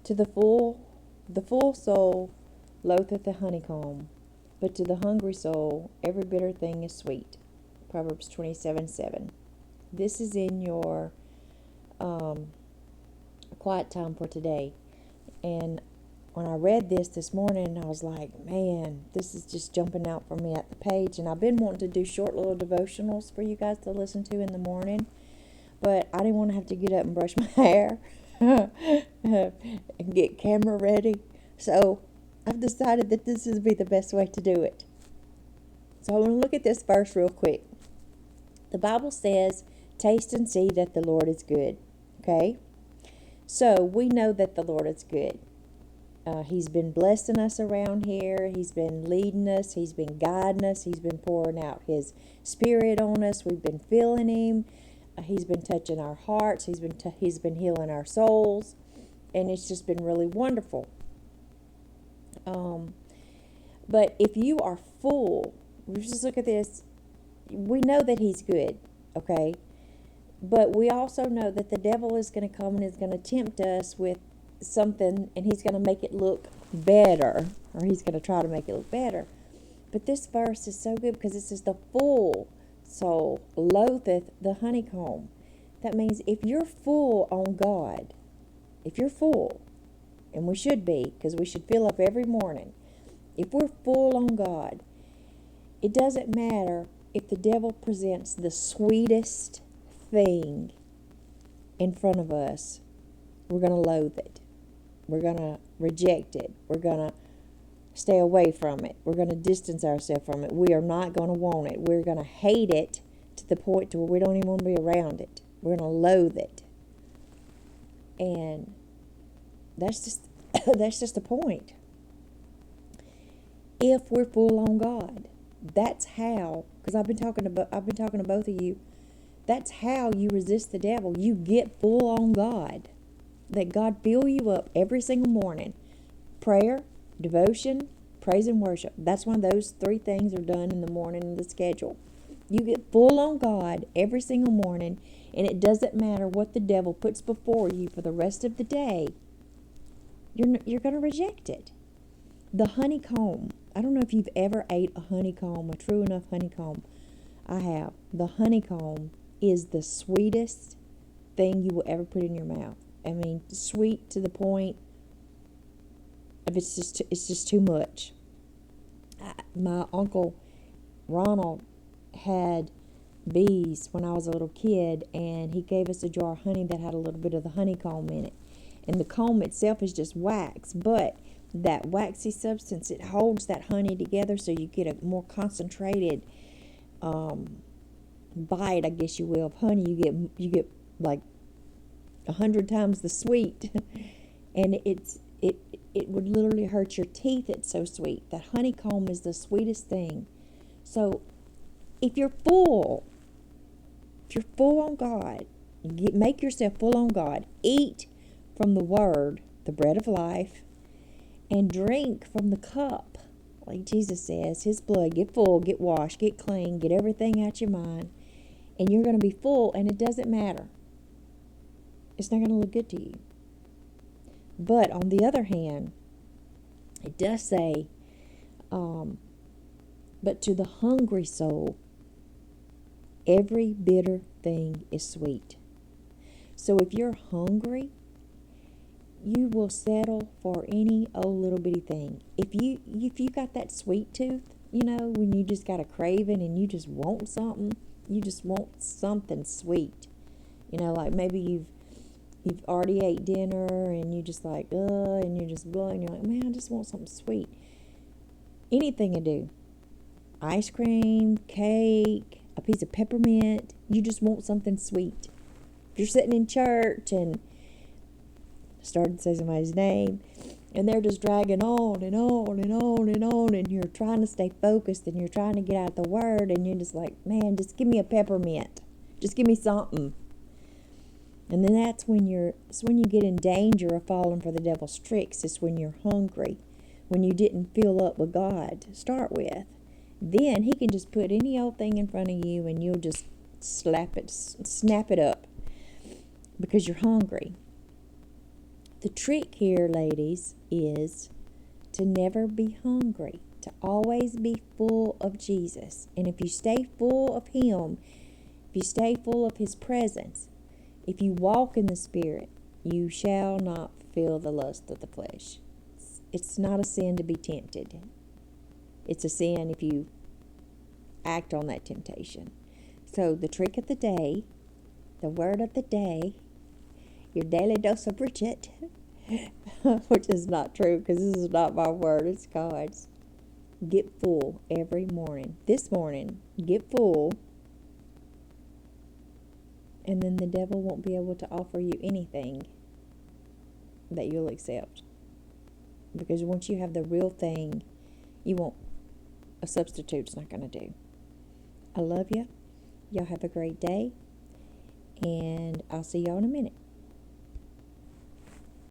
To the full soul loatheth the honeycomb, but to the hungry soul every bitter thing is sweet. Proverbs 27:7. This is in your quiet time for today. And when I read this morning, I was like, man, this is just jumping out for me at the page. And I've been wanting to do short little devotionals for you guys to listen to in the morning, but I didn't want to have to get up and brush my hair and get camera ready. So I've decided that this would be the best way to do it. So I want to look at this verse real quick. The Bible says, taste and see that the Lord is good. Okay? So we know that the Lord is good. He's been blessing us around here. He's been leading us. He's been guiding us. He's been pouring out His Spirit on us. We've been feeling Him. He's been touching our hearts. He's been healing our souls. And it's just been really wonderful. But if you are full, just look at this. We know that He's good, okay? But we also know that the devil is going to come and is going to tempt us with something, and he's going to make it look better, or he's going to try to make it look better. But this verse is so good because it says the full soul loatheth the honeycomb. That means if you're full on God, if you're full, and we should be, because we should fill up every morning. If we're full on God, it doesn't matter if the devil presents the sweetest thing in front of us. We're going to loathe it. We're going to reject it. We're going to stay away from it. We're going to distance ourselves from it. We are not going to want it. We're going to hate it to the point to where we don't even want to be around it. We're going to loathe it. And that's just the point. If we're full on God, that's how, because I've been talking to both of you, that's how you resist the devil. You get full on God. Let God fill you up every single morning. Prayer, devotion, praise and worship. That's why those three things are done in the morning in the schedule. You get full on God every single morning, and it doesn't matter what the devil puts before you for the rest of the day. You're going to reject it. The honeycomb. I don't know if you've ever ate a honeycomb, a true enough honeycomb. I have. The honeycomb is the sweetest thing you will ever put in your mouth. I mean, sweet to the point of it's just too much. My uncle Ronald had bees when I was a little kid, and he gave us a jar of honey that had a little bit of the honeycomb in it. And the comb itself is just wax, but that waxy substance, it holds that honey together, so you get a more concentrated bite, I guess you will, of honey. You get like 100 times the sweet, and it would literally hurt your teeth. It's so sweet. That honeycomb is the sweetest thing. So if you're full on God, make yourself full on God. Eat from the Word, the bread of life, and drink from the cup, like Jesus says, His blood. Get full, get washed, get clean, get everything out your mind, and you're going to be full, and it doesn't matter. It's not going to look good to you. But on the other hand, it does say, but to the hungry soul, every bitter thing is sweet. So if you're hungry, you will settle for any old little bitty thing. If you got that sweet tooth, when you just got a craving and you just want something, you just want something sweet. Like maybe you've already ate dinner and you just like, and you're just blowing. You're like, man, I just want something sweet. Anything to do. Ice cream, cake, a piece of peppermint. You just want something sweet. If you're sitting in church and started to say somebody's name, and they're just dragging on and on and on and on, and you're trying to stay focused and you're trying to get out the word, and you're just like, man, just give me a peppermint. Just give me something. And then that's when you get in danger of falling for the devil's tricks. It's when you're hungry, when you didn't fill up with God to start with. Then he can just put any old thing in front of you and you'll just snap it up because you're hungry. The trick here, ladies, is to never be hungry, to always be full of Jesus. And if you stay full of Him, if you stay full of His presence, if you walk in the Spirit, you shall not fulfill the lust of the flesh. It's not a sin to be tempted. It's a sin if you act on that temptation. So the trick of the day, the word of the day, your daily dose of Bridget, which is not true because this is not my word, it's God's. Get full every morning. This morning, get full, and then the devil won't be able to offer you anything that you'll accept. Because once you have the real thing, you won't, a substitute's not going to do. I love you. Y'all have a great day, and I'll see y'all in a minute.